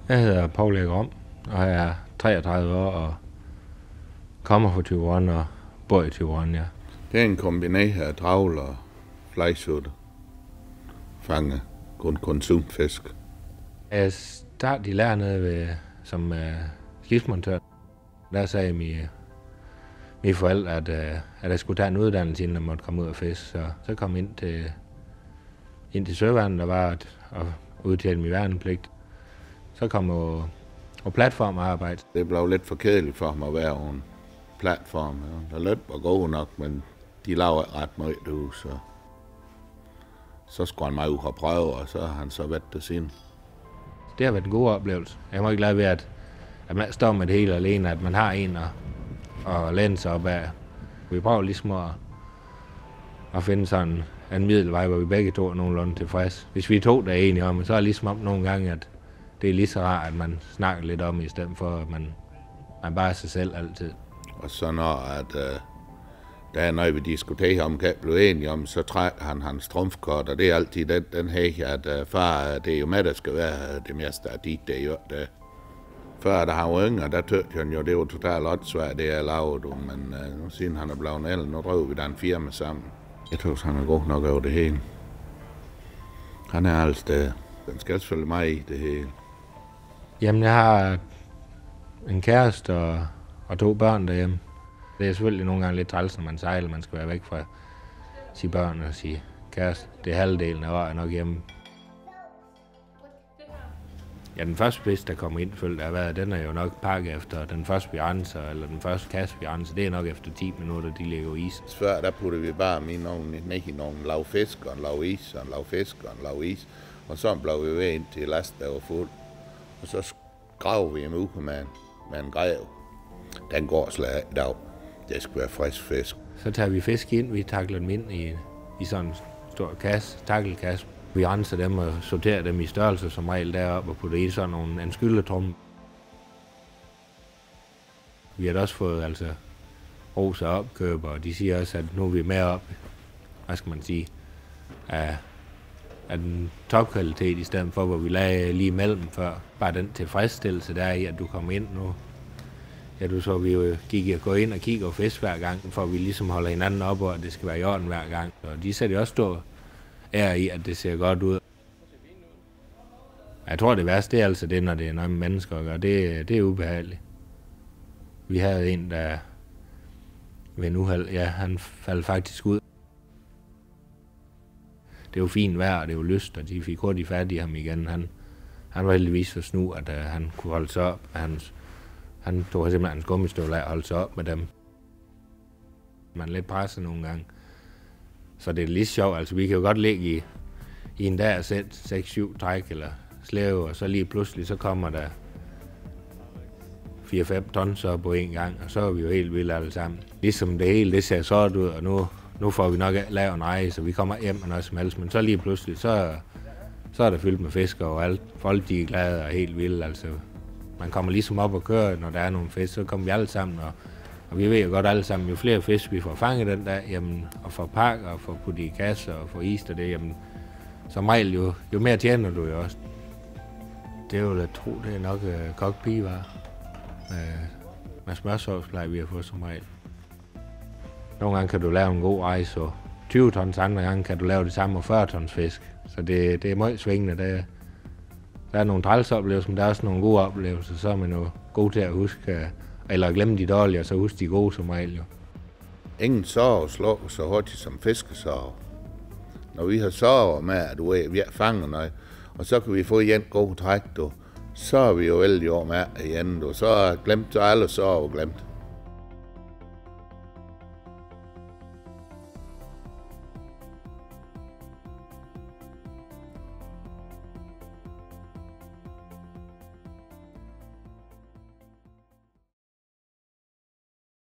Jeg hedder Paul Erik Rom, og jeg er 33 år og kommer fra Thyborøn og bor i Thyborøn, ja. Det er en kombination af travl og flæsksutte. Fange kun konsumfisk. Jeg startede i lære nede som skibsmontør. Der sagde mine forældre, at jeg skulle tage en uddannelse, inden jeg måtte komme ud og fiske. Så kom jeg ind til søværnet, der var at udtjene min værnepligt. Så kom jeg på platformarbejde. Det blev lidt for kedeligt for mig at være på en platform. Der løn var god nok, men de lavede ret meget ud, så skulle han mig ud og prøve, og så har han så været det siden. Det har været en god oplevelse. Jeg må ikke glad ved, at man står med det hele alene, at man har en at læne sig op af. Vi prøver ligesom at finde sådan en middelvej, hvor vi begge to er nogenlunde tilfreds. Hvis vi to der er enige om, så er det ligesom om nogle gange, at det er lige så rart, at man snakker lidt om, i stedet for, at man bare er sig selv altid. Og så når der er noget, vi diskuterer om, kan blive enige om, så trækker han hans strømfkort, og det er altid den her, at far, det er jo med, der skal være det meste af dit, det er jo det. Før da han var yngre, der tøgte han jo, det var totalt åndssvagt, det jeg lavede, men nu siden han er blevet ældre, nu drøver vi da en firma sammen. Jeg tror, han er god nok over det hele. Han er alle steder. Den skal følge mig i det hele. Jamen, jeg har en kæreste og 2 børn derhjemme. Det er selvfølgelig nogle gange lidt træls, når man sejler. Man skal være væk fra sine børn og sige kæreste. Det er halvdelen af året nok hjemme. Ja, den første fisk, der kommer ind, den er jo nok pakket efter den første piranha, eller den første kasse piranha. Det er nok efter 10 minutter, de ligger i is. Før der puttede vi bare ned i nogle lav fisk, og en lav is, og en lav fisk, og en lav is. Og så blev vi ved ind til last, der var fuld. Og så graver vi dem ud med en grev. Den går slag i dag. Det skal være frisk fisk. Så tager vi fisk ind, vi takler dem ind i sådan en stor kasse, takkelkasse. Vi renser dem og sorterer dem i størrelse som regel deroppe og putter i sådan en skylletrum. Vi har også fået ros af opkøber, og de siger også, at nu er vi med op, hvad skal man sige, af den topkvalitet i stedet for, hvor vi lagde lige imellem før. Bare den tilfredsstillelse der i, at du kommer ind nu. Ja, vi jo går ind og kigger på fisk hver gang, for vi ligesom holder hinanden op, og det skal være i orden hver gang. Og de sætter også stor ære i, at det ser godt ud. Jeg tror, det værste det er det, når det er noget med mennesker at gøre. Det er ubehageligt. Vi havde en, der ved en uheld, han faldt faktisk ud. Det var fint vejr, og det var lyst, og de fik hurtigt fat i ham igen. Han var heldigvis så snu, at han kunne holde sig op. Han tog simpelthen hans gummistøvler af og holdt sig op med dem. Man er lidt presset nogle gange. Så det er lidt sjovt. Vi kan jo godt ligge i en dag og sætte 6-7 træk eller slæve, og så lige pludselig så kommer der 4-5 tons op på en gang, og så er vi jo helt vildt alle sammen. Ligesom det hele, det ser sort ud, og nu får vi nok lavet en rej, så vi kommer hjem og noget som helst, men så lige pludselig, så er der fyldt med fisk overalt. Folk de er glade og helt vilde, Man kommer ligesom op og kører, når der er nogle fisk, så kommer vi alle sammen, og vi ved jo godt alle sammen, jo flere fisk vi får fanget den dag, jamen, og får pakket og får puttet i kasser og får is og det, jamen, som regel jo mere tjener du jo også. Det er jo at tro, det er nok kokpigevarer med smørsovs plejer vi at få som regel. Nogle gange kan du lave en god rejse, og 20 tons, andre gange kan du lave det samme med 40 tons fisk. Så det er meget svingende. Der er nogle trælsoplevelser, men der er også nogle gode oplevelser, så er man jo god til at huske, eller glemme de dårlige, og så huske de gode som regel jo. Ingen sorg slår så hurtigt som fiskesorg. Når vi har sorg med, at vi fanger noget, og så kan vi få igen god træk, så er vi jo vældig over med igen, så er alle sorg glemt.